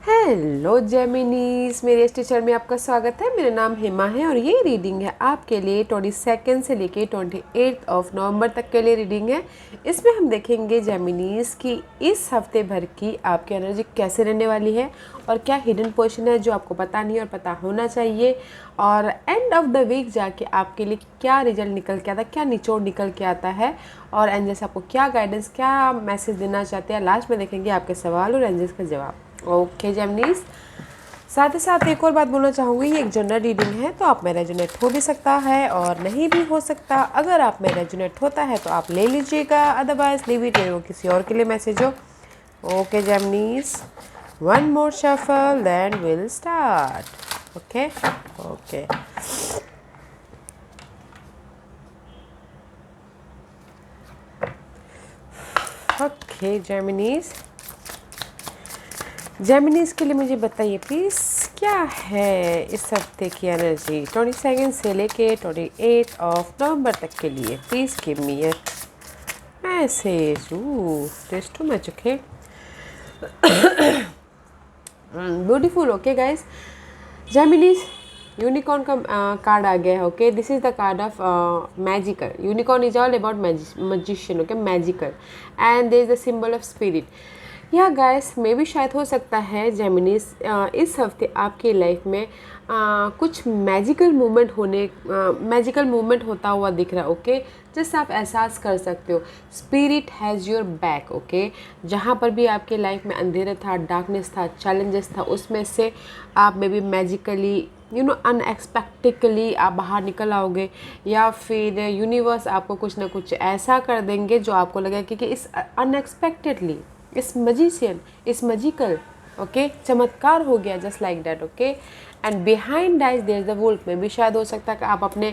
Hello जेमिनीज, मेरे इस teacher में आपका स्वागत है। मेरा नाम हेमा है और ये रीडिंग है आपके लिए 22 से लेके 28 ऑफ नवंबर तक के लिए रीडिंग है। इसमें हम देखेंगे जेमिनीज की इस हफ्ते भर की आपकी एनर्जी कैसे रहने वाली है और क्या हिडन पोजीशन है जो आपको पता नहीं और पता होना चाहिए, और एंड ऑफ द वीक जाके आपके लिए क्या रिजल्ट निकल के आता है, क्या निचोड़ निकल के आता है, और एंजल्स आपको क्या गाइडेंस, क्या मैसेज देना चाहते हैं। लास्ट में देखेंगे आपके सवाल और एंजल्स का जवाब। ओके जेमिनीज, साथ ही साथ एक और बात बोलना चाहूँगी, ये एक जनरल रीडिंग है तो आप में रेजोनेट हो भी सकता है और नहीं भी हो सकता। अगर आप में रेजोनेट होता है तो आप ले लीजिएगा, अदरवाइज लीव इट, वो किसी और के लिए मैसेज हो। Okay Geminis, one more shuffle then will start. Okay okay okay Geminis के लिए मुझे बताइए प्लीज़, क्या है इस हफ्ते की एनर्जी 22 से लेके 28 ऑफ नवंबर तक के लिए। Please give me a message. This too much. Okay, beautiful. Okay guys, Geminis unicorn का कार्ड आ गया है। Okay, this is the card of magical. Unicorn is all about magician. Okay, magical, and there is the symbol of spirit. Yeah guys, मे भी शायद हो सकता है जेमिनीज इस हफ्ते आपकी लाइफ में कुछ मैजिकल मूवमेंट होता हुआ दिख रहा है। ओके, जिससे आप एहसास कर सकते हो spirit has your back. Okay, जहाँ पर भी आपके लाइफ में अंधेरा था, डार्कनेस था, चैलेंजेस था, उसमें से आप मे बी मैजिकली अनएक्सपेक्टेडली आप बाहर निकल आओगे, या फिर यूनिवर्स आपको कुछ ना कुछ ऐसा कर देंगे जो आपको लगेगा कि इस अनएक्सपेक्टेडली इस मजिशियन, इस मजिकल, ओके, चमत्कार हो गया, just like that. Okay, and behind that there is the wolf. में भी शायद हो सकता है कि आप अपने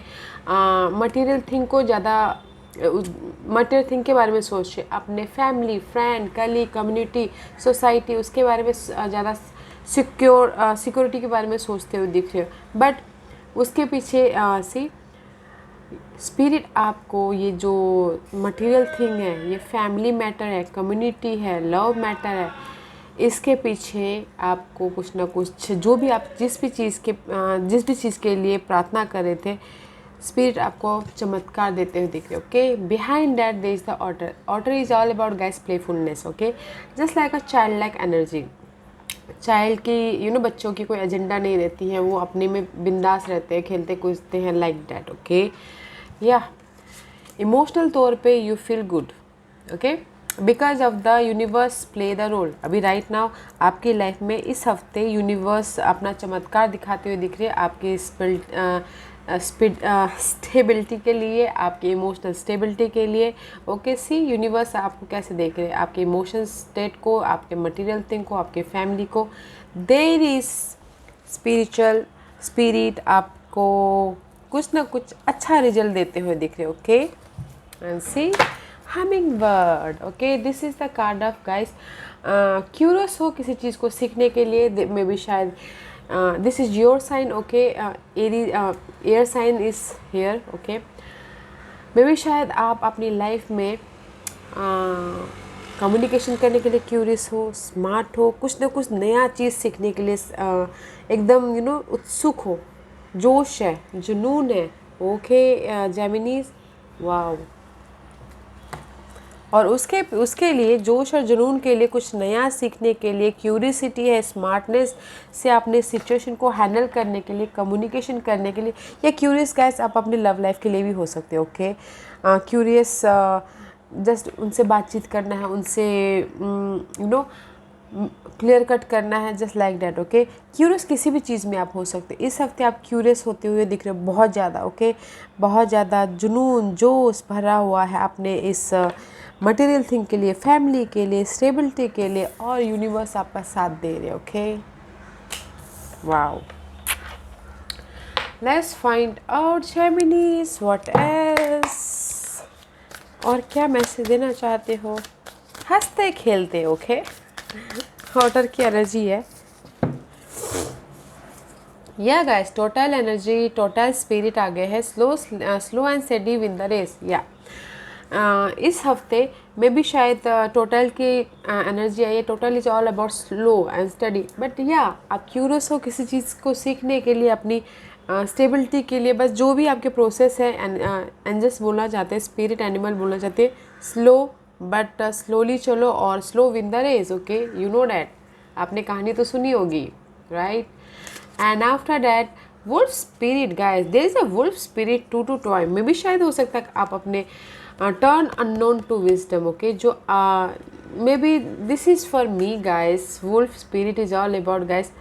मटेरियल थिंग को ज़्यादा, मटेरियल थिंग के बारे में सोचिए, अपने family, friend, colleague, community, society, उसके बारे में ज़्यादा सिक्योरिटी के बारे में सोचते हुए दिख रहे हो। बट उसके पीछे सी स्पिरिट आपको ये जो मटेरियल थिंग है, ये फैमिली मैटर है, कम्युनिटी है, लव मैटर है, इसके पीछे आपको कुछ ना कुछ, जो भी आप जिस भी चीज़ के लिए प्रार्थना कर रहे थे, स्पिरिट आपको चमत्कार देते हुए दिख रहे। Okay, behind that there is the order. Order is all about guys playfulness. Okay, just like a child like energy. Child की बच्चों की कोई एजेंडा नहीं रहती है, वो अपने में बिंदास रहते हैं, खेलते कूदते हैं, लाइक दैट। ओके, या इमोशनल तौर पे you feel good. Okay, because of the universe play the role. अभी राइट नाउ आपकी लाइफ में इस हफ्ते यूनिवर्स अपना चमत्कार दिखाते हुए दिख रहे हैं आपकी स्टेबिलिटी के लिए, आपके इमोशनल स्टेबिलिटी के लिए। ओके, सी यूनिवर्स आपको कैसे देख रहे हैं, आपके इमोशनल स्टेट को, आपके मटेरियल थिंग को, आपके फैमिली को। देयर इज स्पिरिचुअल स्पिरिट आपको कुछ ना कुछ अच्छा रिजल्ट देते हुए दिख रहे। Okay, and see hummingbird. Okay, this is the card of guys curious हो किसी चीज़ को सीखने के लिए, मे बी शायद this is your sign. Okay, air sign is here. Okay, maybe शायद आप अपनी लाइफ में कम्युनिकेशन करने के लिए क्यूरियस हो, स्मार्ट हो, कुछ ना कुछ नया चीज़ सीखने के लिए एकदम उत्सुक हो, जोश है, जुनून है। Okay Geminis, wow. और उसके लिए, जोश और जुनून के लिए, कुछ नया सीखने के लिए क्यूरियसिटी है, स्मार्टनेस से अपने सिचुएशन को हैंडल करने के लिए, कम्युनिकेशन करने के लिए, या क्यूरियस गाइस आप अपनी लव लाइफ के लिए भी हो सकते हो। ओके, क्यूरियस जस्ट उनसे बातचीत करना है, उनसे क्लियर कट करना है, just like that. Okay, curious किसी भी चीज़ में आप हो सकते हैं। इस हफ्ते आप क्यूरियस होते हुए दिख रहे हो बहुत ज़्यादा। ओके, बहुत ज़्यादा जुनून, जोश भरा हुआ है अपने इस मटेरियल थिंग के लिए, फैमिली के लिए, स्टेबिलिटी के लिए, और यूनिवर्स आपका साथ दे रहे। Okay, wow. Let's find out Geminis what else, और क्या मैसेज देना चाहते हो। हंसते खेलते। ओके, वाटर की एनर्जी है। Yeah guys, total energy, total spirit आ गए हैं। Slow and steady win the race. या इस हफ्ते में भी शायद टोटल की एनर्जी आई है। Total is all about slow and study, but या आप क्यूरियस हो किसी चीज़ को सीखने के लिए, अपनी स्टेबिलिटी के लिए, बस जो भी आपके प्रोसेस है। एंजल्स बोलना चाहते हैं, स्पिरिट एनिमल बोलना चाहते हैं, स्लो बट स्लोली चलो और slow win the race. Okay, you know that, आपने कहानी तो सुनी होगी, right? And after that wolf spirit guys, there is a wolf spirit to toy. मे भी शायद हो सकता है आप अपने turn unknown to wisdom. Okay, जो maybe this is for me guys. Wolf spirit is all about guys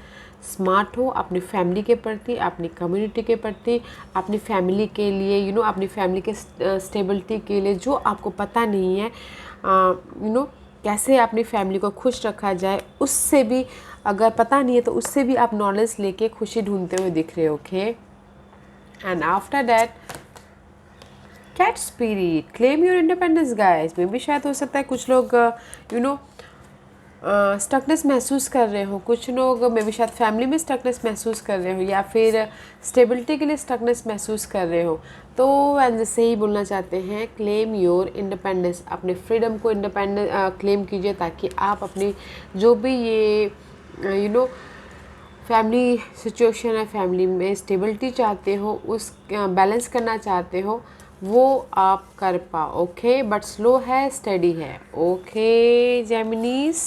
smart हो अपनी फैमिली के प्रति, अपनी कम्युनिटी के प्रति, अपनी फैमिली के लिए, यू नो अपनी फैमिली के स्टेबिलिटी के लिए जो आपको पता नहीं है, यू नो कैसे अपनी फैमिली को खुश रखा जाए, उससे भी अगर पता नहीं है तो उससे भी आप नॉलेज लेके खुशी ढूंढते हुए दिख रहे हो। Okay, and after that cat spirit, claim your independence guys. में भी शायद हो सकता है कुछ लोग यू नो स्टकनेस महसूस कर रहे हो, कुछ लोग मे भी शायद फैमिली में स्टकनेस महसूस कर रहे हो, या फिर स्टेबिलिटी के लिए स्टकनेस महसूस कर रहे हो। तो एंड से ही बोलना चाहते हैं क्लेम योर इंडिपेंडेंस, अपने फ्रीडम को इंडिपेंडेंस क्लेम कीजिए, ताकि आप अपनी जो भी ये यू नो फैमिली सिचुएशन है, फैमिली में स्टेबिलिटी चाहते हो, उस बैलेंस करना चाहते हो, वो आप कर पाओ। ओके, बट स्लो है, स्टडी है। ओके जेमिनीज,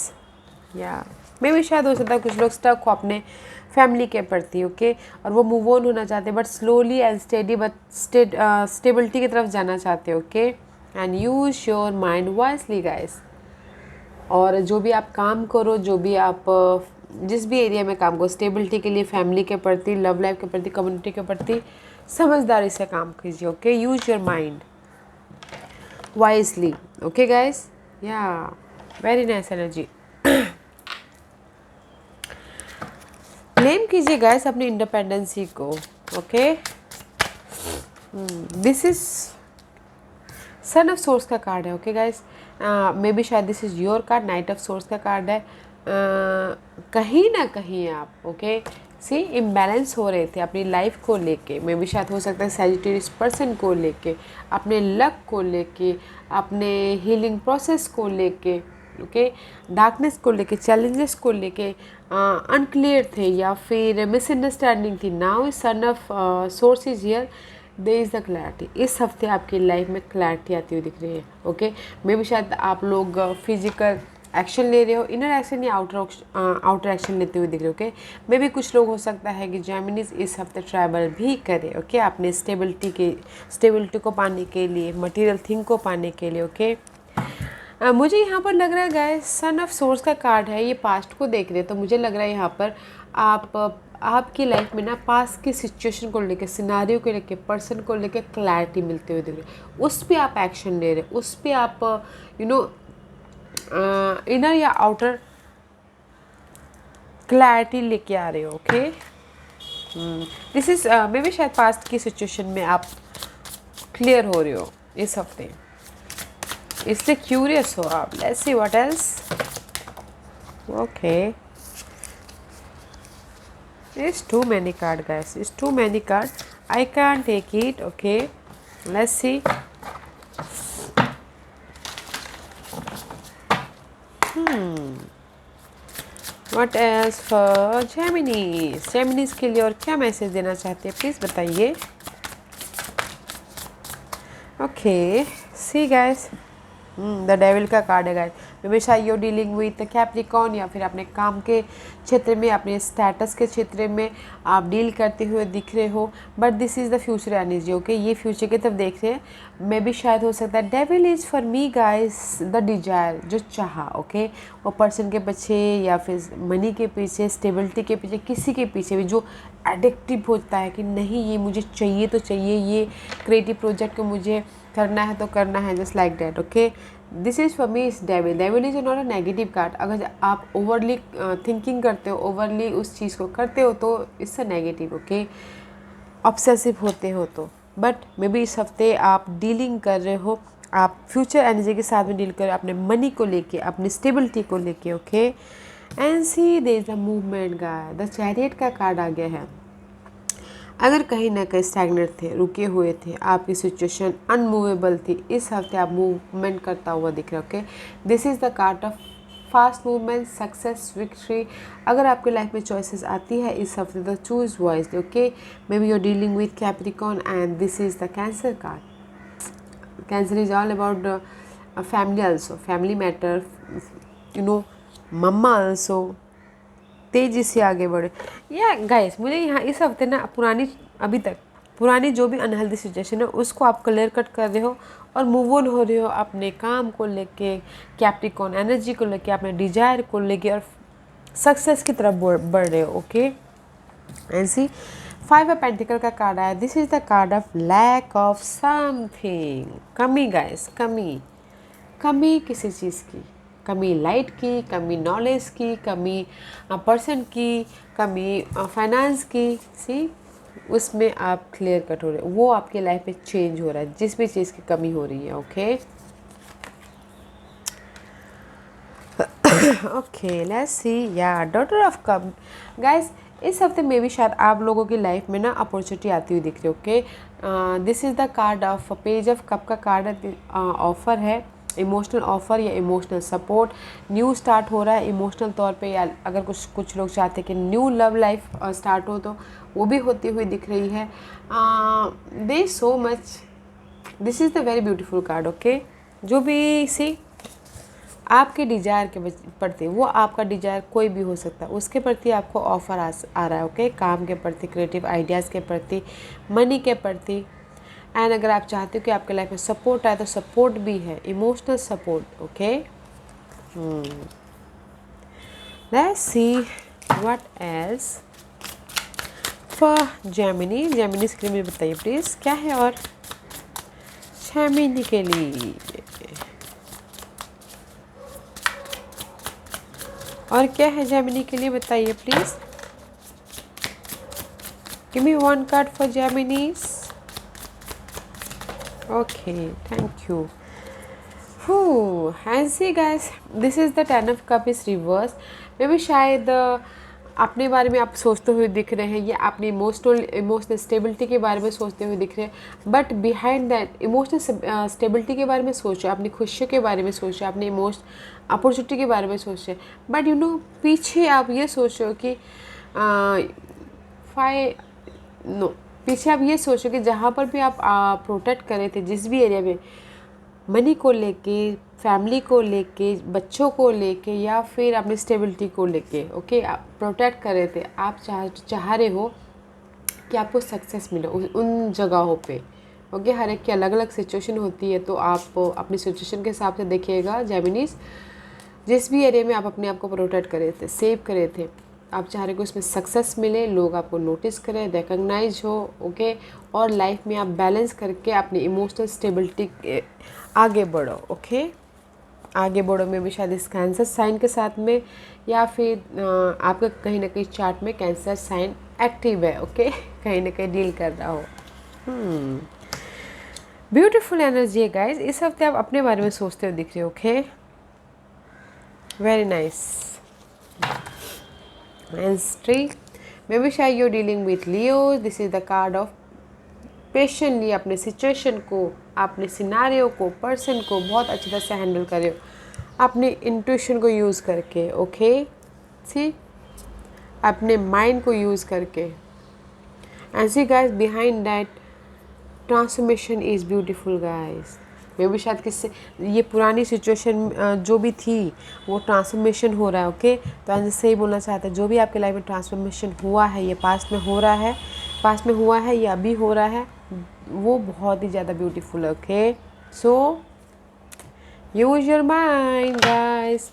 या मे भी शायद हो सकता है कुछ लोग स्टक हो अपने फैमिली के प्रति। ओके, और वो मूव ऑन होना चाहते हैं, but slowly and steady, but stability की तरफ जाना चाहते हो। Okay, and use your mind wisely guys. और जो भी आप काम करो, जो भी आप जिस भी एरिया में काम करो, स्टेबिलिटी के लिए, फैमिली के प्रति, लव लाइफ के प्रति, कम्युनिटी के प्रति समझदारी से काम कीजिए। Okay, use your mind wisely. Okay guys, या वेरी नाइस एनर्जी। क्लेम कीजिए गाइस अपनी इंडिपेंडेंसी को। Okay, this is sun of source का कार्ड है। ओके गाइस, मे बी शायद this is your card, night of source का card है। कहीं ना कहीं आप ओके से इम्बैलेंस हो रहे थे अपनी लाइफ को लेके, मे भी शायद हो सकता है सैजिटेरियस पर्सन को लेके, अपने लक को लेके, अपने हीलिंग प्रोसेस को लेके, ओके डार्कनेस को लेके, चैलेंजेस को लेके अनक्लियर थे, या फिर मिसअंडरस्टैंडिंग थी। Now is sun of source is here, there is the clarity. इस हफ्ते आपकी लाइफ में क्लैरिटी आती हुई दिख रही है। ओके, मे भी शायद आप लोग फिजिकल एक्शन ले रहे हो, इनर एक्शन या आउटर एक्शन लेते हुए दिख रहे हो। ओके, मे भी कुछ लोग हो सकता है कि जेमिनीज इस हफ्ते ट्रैवल भी करें। ओके, अपने स्टेबिलिटी को पाने के लिए, मटेरियल थिंग को पाने के लिए। ओके, मुझे यहाँ पर लग रहा है गाइस सन ऑफ सोर्स का कार्ड है, ये पास्ट को देख रहे हैं, तो मुझे लग रहा है यहाँ पर आपकी लाइफ में ना पास्ट की सिचुएशन को लेकर, सिनारियो को लेकर, पर्सन को लेकर क्लैरिटी मिलते हुए दिख रही है। उस पर आप एक्शन ले रहे हो, उस पर आप यू नो इनर या आउटर क्लैरिटी लेके आ रहे हो। Okay, this is maybe शायद पास्ट की सिचुएशन में आप क्लियर हो रहे हो इस हफ्ते, इसलिए क्यूरियस हो आप। Let's see what else. Okay, it's too many card guys, it's too many card, I can't take it. Okay, let's see. What else for Geminis के लिए और क्या मैसेज देना चाहते हैं प्लीज़ बताइए। Okay, see guys, the devil का card है गाइस। हमेशा यू डीलिंग विथ कैप्रिकॉर्न, या फिर अपने काम के क्षेत्र में, अपने स्टेटस के क्षेत्र में आप डील करते हुए दिख रहे हो, but this is the future energy. Okay, ये फ्यूचर की तरफ देख रहे हैं। मे भी शायद हो सकता है devil is for me guys the desire, जो चाहा। ओके, वो पर्सन के पीछे, या फिर मनी के पीछे, स्टेबिलिटी के पीछे, किसी के पीछे भी जो एडिक्टिव होता है कि नहीं ये मुझे चाहिए तो चाहिए, ये क्रिएटिव प्रोजेक्ट को मुझे करना है तो करना है, just like that. Okay, this is for me is devil. Devil is not a negative card. अगर आप ओवरली थिंकिंग करते हो, ओवरली उस चीज़ को करते हो तो इससे नेगेटिव। ओके, ऑब्सेसिव होते हो तो, बट मे बी इस हफ्ते आप डीलिंग कर रहे हो, आप फ्यूचर एनर्जी के साथ में डील कर रहे हो, अपने मनी को लेके, अपनी स्टेबिलिटी को लेके। Okay, and see there is the movement guy, the chariot का कार्ड आ गया है। अगर कहीं ना कहीं स्टैग्नेट थे, रुके हुए थे, आपकी सिचुएशन अनमूवेबल थी, इस हफ्ते आप मूवमेंट करता हुआ दिख रहे हो। Okay, this is the card of fast movement, success, victory. अगर आपके लाइफ में चॉइसेस आती है इस हफ्ते तो choose wisely. Okay, maybe you are dealing with Capricorn and this is the cancer card. Cancer is all about family also, family matter, you know, mama also। तेजी से आगे बढ़े या गाइस, मुझे यहाँ इस हफ्ते ना पुरानी, अभी तक पुरानी जो भी अनहेल्दी सिचुएशन है उसको आप क्लियर कट कर रहे हो और मूव ऑन हो रहे हो अपने काम को लेके, कैप्रिकॉर्न एनर्जी को लेके, अपने डिजायर को लेके और सक्सेस की तरफ बढ़ रहे हो। ओके, ऐसी 5 ऑफ पेंटिकल का कार्ड आया। This is the card of lack of something, कमी गाइस, कमी किसी चीज़ की, कमी लाइट की, कमी नॉलेज की, कमी पर्सन की, कमी फाइनेंस की। सी, उसमें आप क्लियर कट हो रहे हो, वो आपके लाइफ में चेंज हो रहा है जिस भी चीज़ की कमी हो रही है। ओके ओके, लेट्स सी। या डॉटर ऑफ कप गाइस, इस हफ्ते में भी शायद आप लोगों की लाइफ में ना अपॉर्चुनिटी आती हुई दिख रही है। Okay, this is the card of page of cup का कार्ड है। ऑफर है, इमोशनल ऑफ़र या इमोशनल सपोर्ट, न्यू स्टार्ट हो रहा है इमोशनल तौर पे, या अगर कुछ लोग चाहते हैं कि न्यू लव लाइफ स्टार्ट हो तो वो भी होती हुई दिख रही है। They so much, this is the very beautiful card. Okay, जो भी सी आपके डिजायर के प्रति, वो आपका डिजायर कोई भी हो सकता है, उसके प्रति आपको ऑफ़र आ रहा है। ओके, काम के प्रति, क्रिएटिव आइडियाज़ के प्रति, मनी के प्रति। एंड अगर आप चाहते हो कि आपके लाइफ में सपोर्ट आए तो सपोर्ट भी है, emotional support. Okay, let's see what else for Gemini. Gemini के लिए मुझे बताइए प्लीज़ क्या है और जेमिनी के लिए, और क्या है जेमिनी के लिए बताइए please. Give me one card for Geminis. Okay, thank you. And see guys, this is the 10 of cup is reverse. मे भी शायद अपने बारे में आप सोचते हुए दिख रहे हैं या अपनी इमोशनल स्टेबिलिटी के बारे में सोचते हुए दिख रहे हैं, but behind that emotional stability के बारे में सोच रहे हैं, अपनी खुशियों के बारे में सोच रहे हैं, अपनी अपॉर्चुनिटी के बारे में सोच रहे हैं, बट यू नो पीछे आप ये सोच रहे हो कि पीछे आप ये सोचो कि जहाँ पर भी आप प्रोटेक्ट कर रहे थे, जिस भी एरिया में, मनी को लेके, फैमिली को लेके, बच्चों को लेके, या फिर अपनी स्टेबिलिटी को लेके, ओके, आप प्रोटेक्ट कर रहे थे, आप चाह रहे हो कि आपको सक्सेस मिले उन जगहों पे। ओके, हर एक की अलग अलग सिचुएशन होती है, तो आप अपनी सिचुएशन के हिसाब से देखिएगा जेमिनीज। जिस भी एरिया में आप अपने आप को प्रोटेक्ट कर रहे थे, सेव कर रहे थे, आप चाह रहे हो कि उसमें सक्सेस मिले, लोग आपको नोटिस करें, रिकग्नाइज हो। ओके, और लाइफ में आप बैलेंस करके अपनी इमोशनल स्टेबिलिटी आगे बढ़ो। ओके, आगे बढ़ो में भी शायद इस कैंसर साइन के साथ में, या फिर आपका कहीं ना कहीं चार्ट में कैंसर साइन एक्टिव है। ओके, कहीं ना कहीं डील कर रहा हो। ब्यूटीफुल एनर्जी है गाइज, इस हफ्ते आप अपने बारे में सोचते हुए दिख रहे हो। Okay, very nice. Tree, maybe शायद you're dealing with Leo. This is the card of patiently अपने सिचुएशन को, अपने सिनारियो को, पर्सन को बहुत अच्छी तरह से हैंडल करे हो अपने इंट्यूशन को यूज़ करके। ओके, सी, अपने माइंड को यूज़ करके। And see guys, behind that transformation is beautiful guys. मे भी शायद किससे ये पुरानी सिचुएशन जो भी थी वो ट्रांसफॉर्मेशन हो रहा है। ओके, तो आज सही बोलना चाहते हैं, जो भी आपके लाइफ में ट्रांसफॉर्मेशन हुआ है, ये पास्ट में हो रहा है, पास्ट में हुआ है या अभी हो रहा है, वो बहुत ही ज़्यादा ब्यूटीफुल है। Okay, so use your mind guys.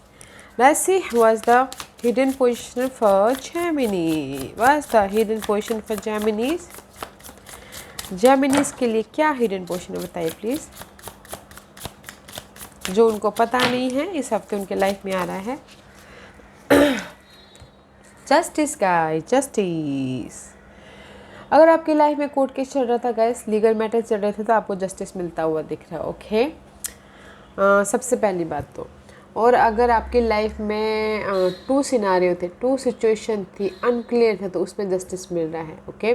Let's see what's the hidden position for Gemini. What's the hidden position for Geminis. Geminis के लिए क्या हिडन पोजीशन है बताइए प्लीज़, जो उनको पता नहीं है इस हफ्ते उनके लाइफ में आ रहा है। Justice guys, justice. अगर आपकी लाइफ में कोर्ट केस चल रहा था गाइस, लीगल मैटर चल रहे थे, तो आपको जस्टिस मिलता हुआ दिख रहा है। ओके, सबसे पहली बात तो, और अगर आपकी लाइफ में 2 सिनारियो थे, 2 सिचुएशन थी, अनक्लियर थे, तो उसमें जस्टिस मिल रहा है। ओके,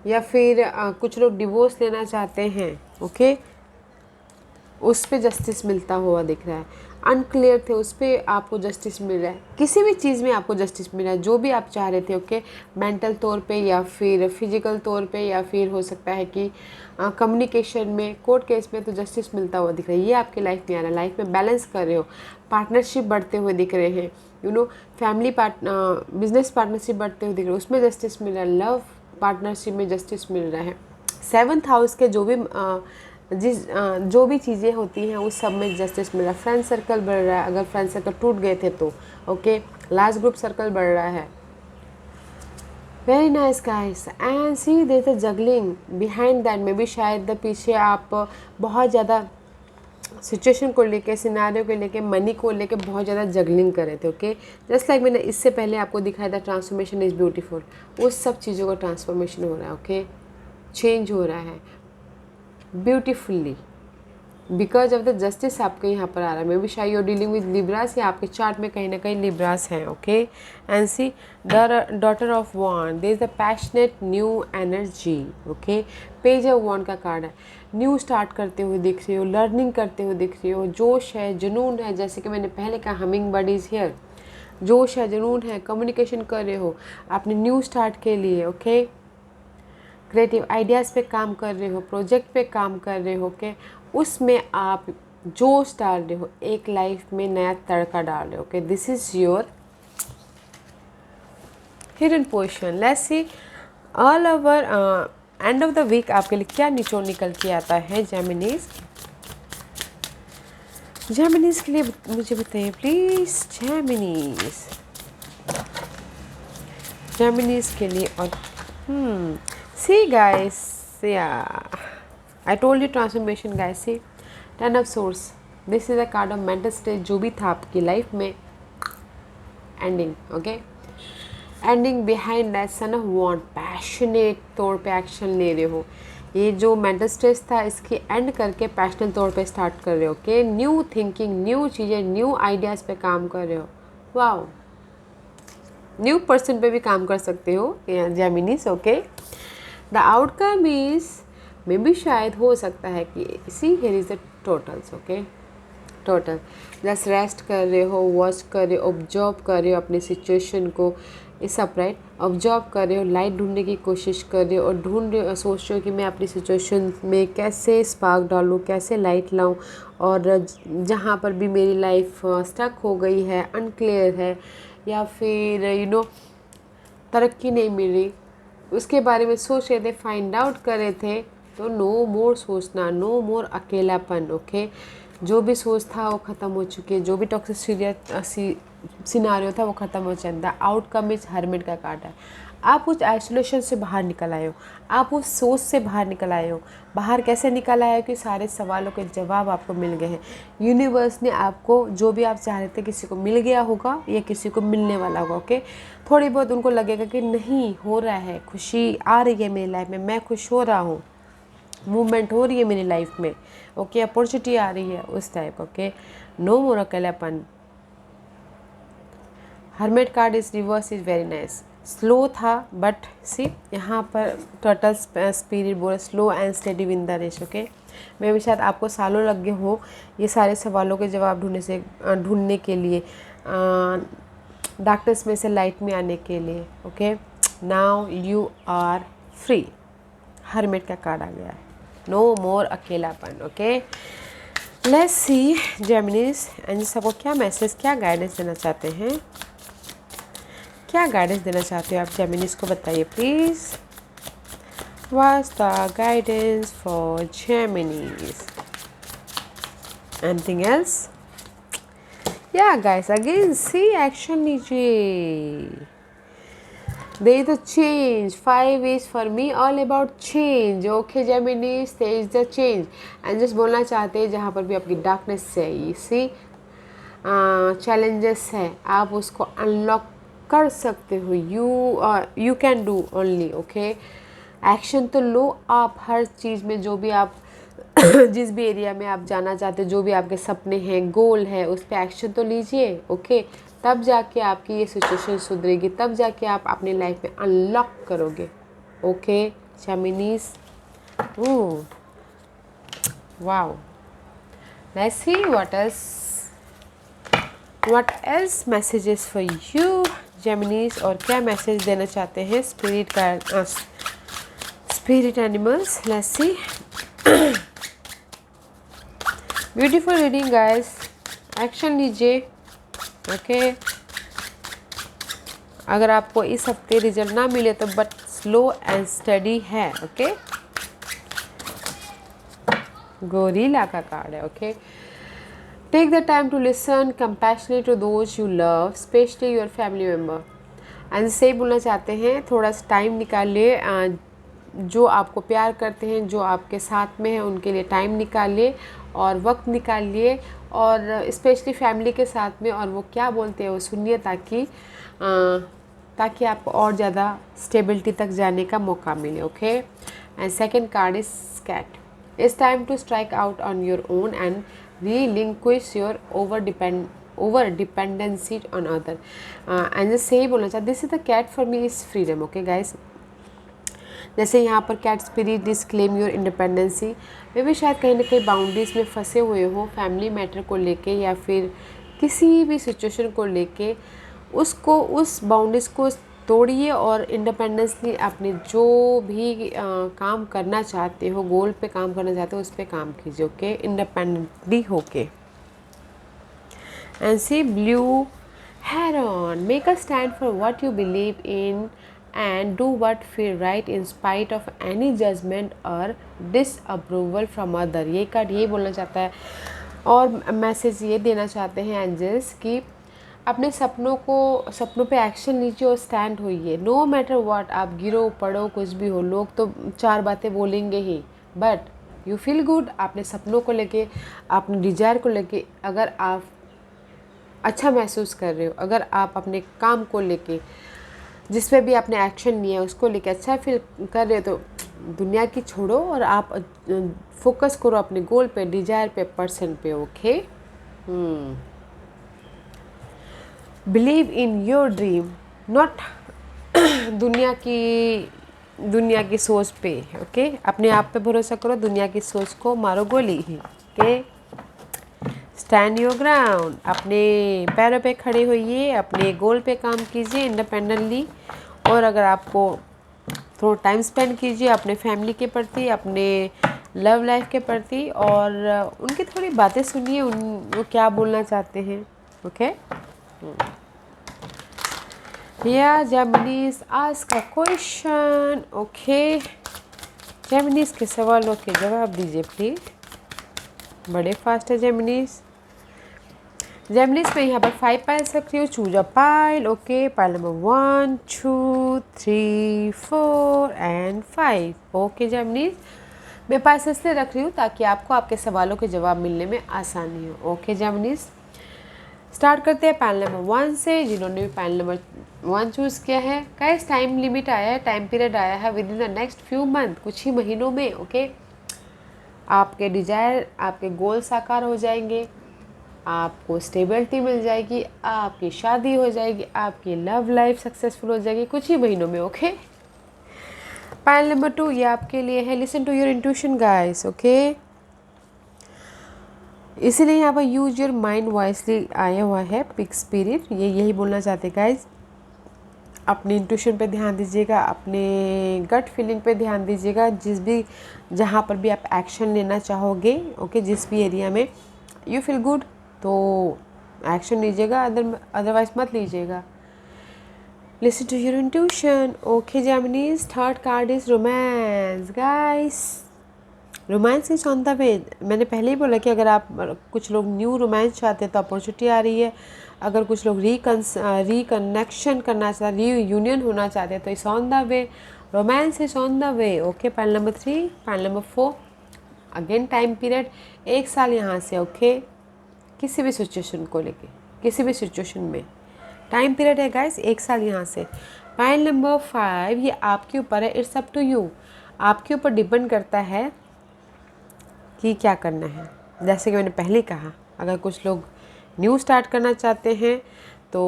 या फिर कुछ लोग डिवोर्स लेना चाहते हैं, ओके, उस पे जस्टिस मिलता हुआ दिख रहा है। अनक्लियर थे, उस पर आपको जस्टिस मिल रहा है। किसी भी चीज़ में आपको जस्टिस मिल रहा है, जो भी आप चाह रहे थे, ओके, मेंटल तौर पे या फिर फिजिकल तौर पे, या फिर हो सकता है कि कम्युनिकेशन में, कोर्ट केस में, तो जस्टिस मिलता हुआ दिख रहा है। ये आपकी लाइफ में आ रहा है। लाइफ में बैलेंस कर रहे हो, पार्टनरशिप बढ़ते हुए दिख रहे हैं, फैमिली बिजनेस पार्टनरशिप बढ़ते हुए दिख रहे हैं, उसमें जस्टिस मिल रहा है। लव पार्टनरशिप में जस्टिस मिल रहा है। 7th हाउस के जो भी चीज़ें होती हैं उस सब में जस्टिस मिल रहा है। फ्रेंड सर्कल बढ़ रहा है, अगर फ्रेंड सर्कल टूट गए थे तो, ओके, लास्ट ग्रुप सर्कल बढ़ रहा है। Very nice guys. And see there is a juggling behind that. Maybe शायद पीछे आप बहुत ज़्यादा सिचुएशन को लेके, सिनारियो को लेके, मनी को लेके बहुत ज़्यादा जगलिंग कर रहे थे, ओके। जस्ट लाइक मैंने इससे पहले आपको दिखाया था ट्रांसफॉर्मेशन इज़ ब्यूटीफुल, उस सब चीज़ों का ट्रांसफॉर्मेशन हो रहा है, ओके, चेंज हो रहा है beautifully because of the justice आपके यहाँ पर आ रहा है। मे बी शायद यूर डीलिंग विद लिब्रास, या आपके चार्ट में कहीं ना कहीं लिब्रास हैं, okay. And see daughter of wand, there is a passionate new energy, okay. Page of wand का कार्ड है। न्यू स्टार्ट करते हुए दिख रही हो, लर्निंग करते हुए दिख रही हो, जोश है, जुनून है, जैसे कि मैंने पहले कहा हमिंग बर्ड इज हियर। जोश है, जुनून है, कम्युनिकेशन कर रहे हो अपने न्यू स्टार्ट के लिए, ओके। क्रिएटिव आइडियाज़ पे काम कर रहे हो, प्रोजेक्ट पे काम कर रहे हो, ओके। उसमें आप जोश डाल रहे हो, एक लाइफ में नया तड़का डाल रहे हो, okay. This is your hidden position. Let's see all over end of the week आपके लिए क्या निचोड़ निकल के आता है जेमिनीज। जेमिनीज के लिए मुझे बताइए प्लीज। जेमिनीज के लिए। और see guys, yeah, I told you transformation guys। see 10 of swords, this is a card of mental state। जो भी था आपकी लाइफ में ending, okay, ending behind that son of want, passionate तौर पे एक्शन ले रहे हो। ये जो मेंटल स्ट्रेस था इसकी एंड करके पैशनेट तौर पे स्टार्ट कर रहे हो, ओके। न्यू थिंकिंग, न्यू चीज़ें, न्यू आइडियाज़ पे काम कर रहे हो। वाओ, न्यू पर्सन पे भी काम कर सकते हो Geminis, okay. The outcome is maybe शायद हो सकता है कि see here is the totals, okay. Total just rest कर रहे हो, वॉच कर रहे हो, ऑब्जर्व कर रहे हो अपनी सिचुएशन को, इस अपराइट ऑब्जर्व कर रहे हो, लाइट ढूंढने की कोशिश कर रहे हो, और सोच रहे हो कि मैं अपनी सिचुएशन में कैसे स्पार्क डालूँ, कैसे लाइट लाऊँ, और जहाँ पर भी मेरी लाइफ स्टक हो गई है, अनक्लियर है, या फिर तरक्की नहीं मिल रही, उसके बारे में सोच रहे थे, फाइंड आउट कर रहे थे, तो नो मोर सोचना, नो मोर अकेलापन, ओके। जो भी सोच था वो ख़त्म हो चुकी है, जो भी टॉक्सिक सिनारियो था वो ख़त्म हो चुका है। द आउटकम इज हर्मिट का कार्ड है। आप उस आइसोलेशन से बाहर निकल आए हो, आप उस सोच से बाहर निकल आए हो। बाहर कैसे निकल आए हो कि सारे सवालों के जवाब आपको मिल गए हैं। यूनिवर्स ने आपको जो भी आप चाह रहे थे किसी को मिल गया होगा या किसी को मिलने वाला होगा, ओके। थोड़ी बहुत उनको लगेगा कि नहीं हो रहा है, खुशी आ रही है मेरी लाइफ में, मैं खुश हो रहा हूँ, मूवमेंट हो रही है मेरी लाइफ में, ओके, अपॉर्चुनिटी आ रही है, उस टाइप, ओके। नो मोर अकेलापन। Hermit card is reverse is very nice. Slow था बट सी यहाँ पर टर्टल स्पिरिट बोल slow and steady win the race, okay. May भी शायद आपको सालों लग गए हो ये सारे सवालों के जवाब ढूंढने के लिए, डार्कनेस में से लाइट में आने के लिए, okay. Now you are free. Hermit का कार्ड आ गया है, नो मोर अकेलापन, okay. Let's see Gemini's angels आपको क्या मैसेज, क्या गाइडेंस देना चाहते हैं, क्या गाइडेंस देना चाहते हो आप जेमिनीज को, बताइए please. What's the guidance for Geminis? Anything else? या गाइस अगेन सी एक्शन लीजिए। There is a change. 5 is for me all about change. Okay Geminis, there is the change. And just बोलना चाहते हैं जहाँ पर भी आपकी डार्कनेस है, इसी चैलेंजेस है, आप उसको अनलॉक कर सकते हो। You can do only, okay. Action तो लो आप हर चीज़ में, जो भी आप जिस भी एरिया में आप जाना चाहते हो, जो भी आपके सपने हैं, गोल है, उस पर एक्शन तो लीजिए, ओके। तब जाके आपकी ये सिचुएशन सुधरेगी, तब जाके आप अपनी लाइफ में अनलॉक करोगे, okay. Geminis. Ooh, wow. Let's see what else messages for you Geminis, और क्या मैसेज देना चाहते हैं spirit animals. Let's see. Beautiful reading guys. Action लीजिए. ओके अगर आपको इस हफ्ते रिजल्ट ना मिले तो बट स्लो एंड स्टडी है. ओके गोरिल्ला का कार्ड है. Okay take the time to listen compassionate to those you love, specially your family member. And से बोलना चाहते हैं थोड़ा सा टाइम निकालिए, जो आपको प्यार करते हैं, जो आपके साथ में हैं, उनके लिए टाइम निकालिए और वक्त निकालिए, और स्पेशली फैमिली के साथ में, और वो क्या बोलते हैं वो सुनिए, ताकि आपको और ज़्यादा स्टेबिलिटी तक जाने का मौका मिले. Okay and second card is cat. It's time to strike out on your own and relinquish your over dependency on other. And just say बोलना चाहते, this is the cat for me is freedom. Okay guys, जैसे यहाँ पर cat spirit disclaim your independency. वे भी शायद कहीं ना कहीं बाउंड्रीज में फंसे हुए हो फैमिली मैटर को लेके, या फिर किसी भी सिचुएशन को लेके, उस बाउंड्रीज को तोड़िए और इंडिपेंडेंसली अपने जो भी काम करना चाहते हो, गोल पे काम करना चाहते हो, उस पे काम कीजिए. ओके इंडिपेंडेंटली होके. And see blue heron. Make a stand for what you believe in and do what feel right in spite of any judgement और डिसअप्रूवल फ्रॉम अदर. ये कार्ड ये बोलना चाहता है और मैसेज ये देना चाहते हैं एंजल्स कि अपने सपनों पे एक्शन लीजिए और स्टैंड होइए. नो मैटर व्हाट, आप गिरो पड़ो कुछ भी हो, लोग तो चार बातें बोलेंगे ही, बट यू फील गुड. अपने सपनों को लेके, अपने डिजायर को लेके अगर आप अच्छा महसूस कर रहे हो, अगर आप अपने काम को लेके, जिस पे भी आपने एक्शन लिया है उसको लेके अच्छा फील कर रहे हो, तो दुनिया की छोड़ो और आप फोकस करो अपने गोल पे, डिजायर पे, पर्सन पे. Okay believe in your dream, not दुनिया की सोच पे. ओके अपने आप पे भरोसा करो, दुनिया की सोच को मारो गोली. Okay stand your ground. अपने पैरों पे खड़े होइए, अपने गोल पे काम कीजिए इंडिपेंडेंटली, और अगर आपको थोड़ा टाइम स्पेंड कीजिए अपने फैमिली के प्रति, अपने लव लाइफ के प्रति, और उनकी थोड़ी बातें सुनिए, वो क्या बोलना चाहते हैं. Okay Yeah, Geminis, ask a question. Okay, Geminis के सवालों के जवाब दीजिए प्लीज. बड़े फास्ट है Geminis. Geminis में यहाँ पर 5 पाइल्स रख रही हूँ. Choose a pile. Okay pile number 1, 2, 3, 4 and 5. Okay Geminis, मैं पाइल्स इसलिए रख रही हूँ ताकि आपको आपके सवालों के जवाब मिलने में आसानी हो. ओके Geminis, स्टार्ट करते हैं पैनल नंबर 1 से. जिन्होंने भी पैनल नंबर 1 चूज़ किया है, गाइस टाइम लिमिट आया है, टाइम पीरियड आया है with in the next few month, कुछ ही महीनों में. ओके आपके डिजायर, आपके गोल साकार हो जाएंगे, आपको स्टेबिलिटी मिल जाएगी, आपकी शादी हो जाएगी, आपकी लव लाइफ सक्सेसफुल हो जाएगी कुछ ही महीनों में. ओके पैनल नंबर 2 ये आपके लिए है. Listen to your intuition guys. Okay इसीलिए यहाँ पर यूज योर माइंड वॉइसली आया हुआ है पिग स्पिरिट. ये यही बोलना चाहते गाइज. अपने इंट्यूशन पे ध्यान दीजिएगा, अपने गट फीलिंग पे ध्यान दीजिएगा, जहाँ पर भी आप एक्शन लेना चाहोगे. ओके जिस भी एरिया में यू फील गुड तो एक्शन लीजिएगा, अदरवाइज मत लीजिएगा. Listen to your intuition. Okay Geminis, third card is romance. Guys romance is on the way. मैंने पहले ही बोला कि अगर आप कुछ लोग न्यू रोमांस चाहते हैं तो अपॉर्चुनिटी आ रही है. अगर कुछ लोग रिकनेक्शन करना चाहते, रीयूनियन होना चाहते हैं तो it's on the way. Romance is on the way. Okay panel number 3, panel number 4 again time period 1 साल यहाँ से. ओके किसी भी सिचुएशन को लेके, किसी भी सिचुएशन में टाइम पीरियड है गाइस 1 साल यहाँ से. पैनल नंबर 5 ये आपके ऊपर है. It's up to you. आपके ऊपर डिपेंड करता है कि क्या करना है. जैसे कि मैंने पहले कहा, अगर कुछ लोग न्यू स्टार्ट करना चाहते हैं तो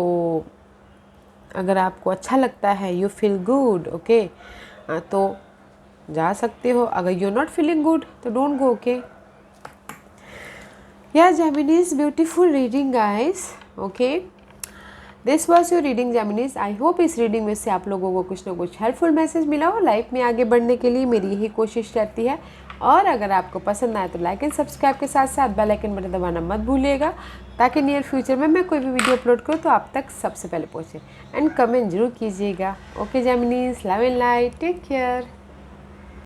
अगर आपको अच्छा लगता है, यू फील गुड. ओके तो जा सकते हो। अगर you are not feeling good तो डोंट गो, ओके। या Geminis, beautiful reading guys, okay. This was your reading Geminis. I hope इस रीडिंग में से आप लोगों को कुछ ना कुछ हेल्पफुल मैसेज मिला हो। लाइफ में आगे बढ़ने के लिए मेरी यही कोशिश रहती है। और अगर आपको पसंद आए तो लाइक एंड सब्सक्राइब के साथ साथ बेल आइकन बटन दबाना मत भूलिएगा, ताकि नियर फ्यूचर में मैं कोई भी वीडियो अपलोड करूँ तो आप तक सबसे पहले पहुँचे। एंड कमेंट जरूर कीजिएगा। Okay Geminis, love and light, take care.